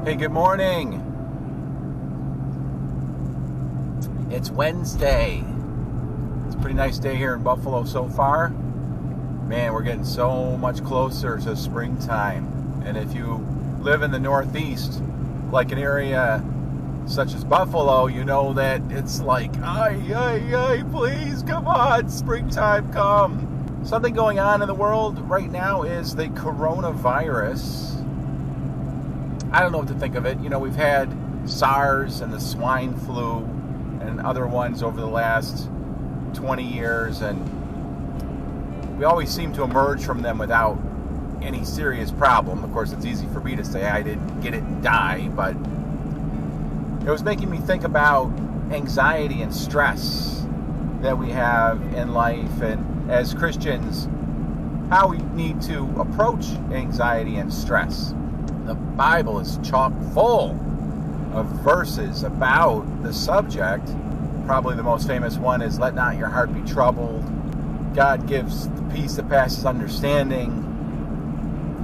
Hey, good morning. It's Wednesday. It's a pretty nice day here in Buffalo so far. Man, we're getting so much closer to springtime. And if you live in the Northeast, like an area such as Buffalo, you know that it's like, please, come on, springtime, come. Something going on in the world right now is the coronavirus. I don't know what to think of it. You know, we've had SARS and the swine flu and other ones over the last 20 years, and we always seem to emerge from them without any serious problem. Of course, it's easy for me to say I didn't get it and die, but it was making me think about anxiety and stress that we have in life, and as Christians, how we need to approach anxiety and stress. The Bible is chock full of verses about the subject. Probably the most famous one is, "Let not your heart be troubled. God gives the peace that passes understanding."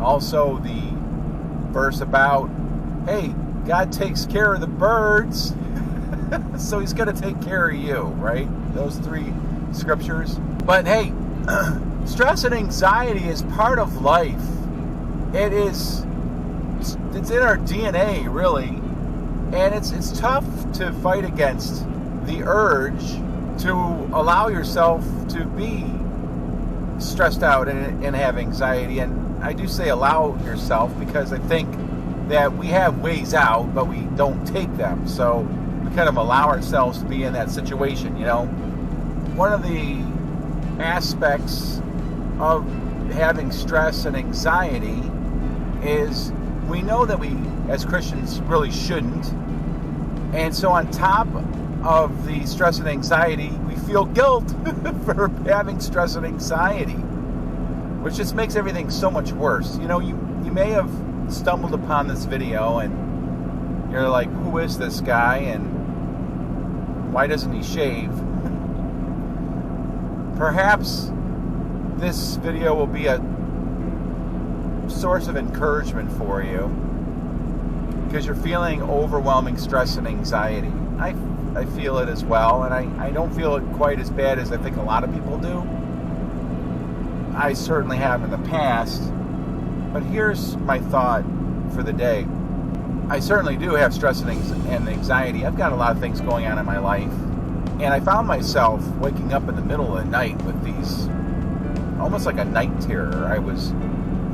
Also the verse about, hey, God takes care of the birds, so he's going to take care of you, right? Those three scriptures. But hey, stress and anxiety is part of life. It's in our DNA, really, and it's tough to fight against the urge to allow yourself to be stressed out and have anxiety. And I do say allow yourself because I think that we have ways out, but we don't take them. So we kind of allow ourselves to be in that situation, you know. One of the aspects of having stress and anxiety is we know that we, as Christians, really shouldn't. And so on top of the stress and anxiety, we feel guilt for having stress and anxiety, which just makes everything so much worse. You know, you may have stumbled upon this video and you're like, who is this guy and why doesn't he shave? Perhaps this video will be a source of encouragement for you because you're feeling overwhelming stress and anxiety. I feel it as well, and I don't feel it quite as bad as I think a lot of people do. I certainly have in the past, but here's my thought for the day. I certainly do have stress and anxiety. I've got a lot of things going on in my life, and I found myself waking up in the middle of the night with these, almost like a night terror. I was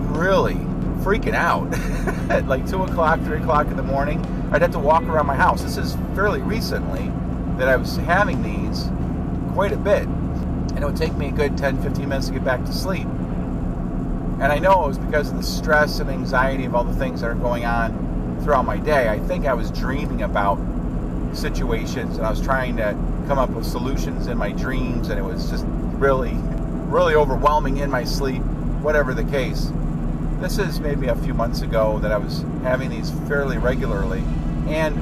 really freaking out at like 2 o'clock, 3 o'clock in the morning. I'd have to walk around my house. This is fairly recently that I was having these quite a bit. And it would take me a good 10, 15 minutes to get back to sleep. And I know it was because of the stress and anxiety of all the things that are going on throughout my day. I think I was dreaming about situations and I was trying to come up with solutions in my dreams, and it was just really, really overwhelming in my sleep, whatever the case. This is maybe a few months ago that I was having these fairly regularly. And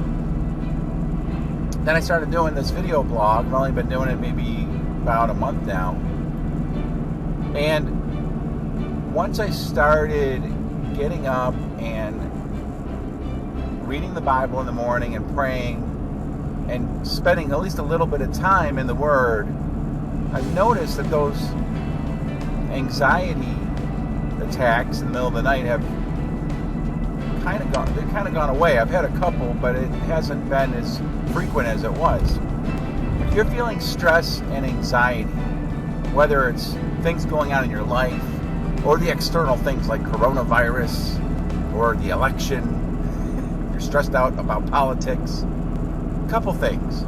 then I started doing this video blog. I've only been doing it maybe about a month now. And once I started getting up and reading the Bible in the morning and praying and spending at least a little bit of time in the Word, I've noticed that those anxiety attacks in the middle of the night have kind of gone away. I've had a couple, but it hasn't been as frequent as it was. If you're feeling stress and anxiety, whether it's things going on in your life or the external things like coronavirus or the election, if you're stressed out about politics, a couple things.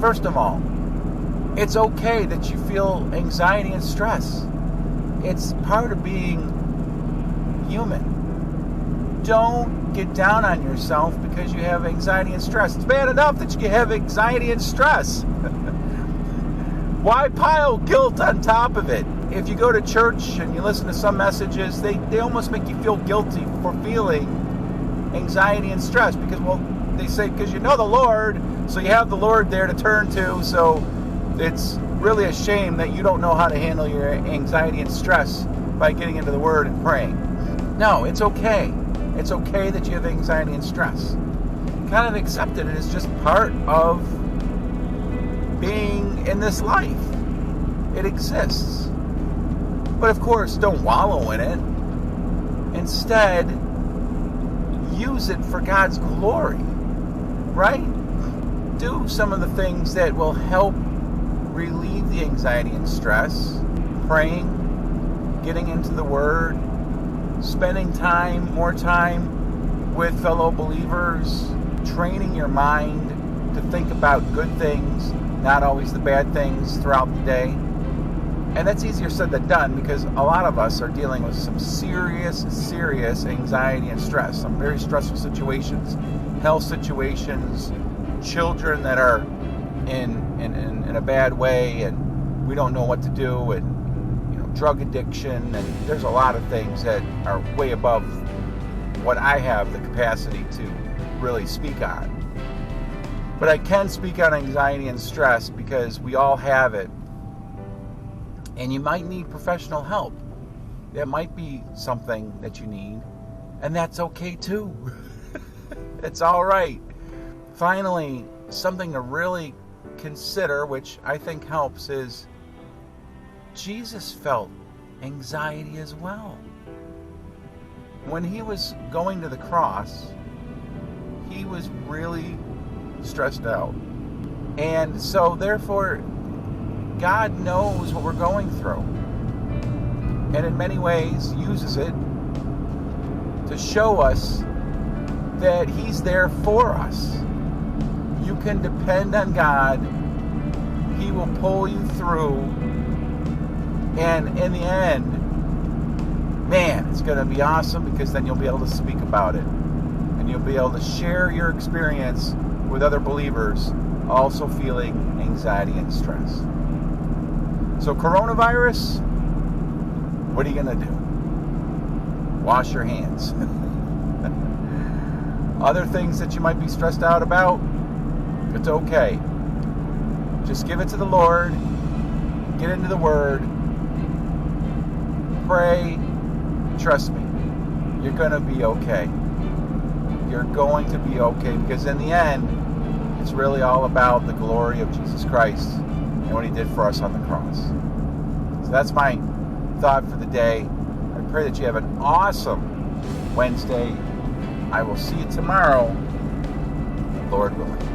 First of all, it's okay that you feel anxiety and stress. It's part of being human. Don't get down on yourself because you have anxiety and stress. It's bad enough that you have anxiety and stress. Why pile guilt on top of it? If you go to church and you listen to some messages, they almost make you feel guilty for feeling anxiety and stress because, well, they say because you know the Lord, so you have the Lord there to turn to, so it's really a shame that you don't know how to handle your anxiety and stress by getting into the Word and praying. No, it's okay. It's okay that you have anxiety and stress. Kind of accept it as just part of being in this life. It exists. But of course, don't wallow in it. Instead, use it for God's glory, right? Do some of the things that will help relieve the anxiety and stress. Praying, getting into the Word, spending more time with fellow believers, training your mind to think about good things, not always the bad things throughout the day. And that's easier said than done, because a lot of us are dealing with some serious anxiety and stress, some very stressful situations, health situations, children that are in a bad way, and we don't know what to do, and drug addiction, and there's a lot of things that are way above what I have the capacity to really speak on. But I can speak on anxiety and stress because we all have it. And you might need professional help. That might be something that you need. And that's okay too. It's all right. Finally, something to really consider, which I think helps, is Jesus felt anxiety as well. When he was going to the cross, he was really stressed out. And so therefore, God knows what we're going through. And in many ways uses it to show us that he's there for us. You can depend on God. He will pull you through. And in the end, man, it's going to be awesome, because then you'll be able to speak about it. And you'll be able to share your experience with other believers also feeling anxiety and stress. So coronavirus, what are you going to do? Wash your hands. Other things that you might be stressed out about, it's okay. Just give it to the Lord. Get into the Word. Pray. Trust me. You're going to be okay. You're going to be okay, because in the end, it's really all about the glory of Jesus Christ and what he did for us on the cross. So that's my thought for the day. I pray that you have an awesome Wednesday. I will see you tomorrow, Lord willing.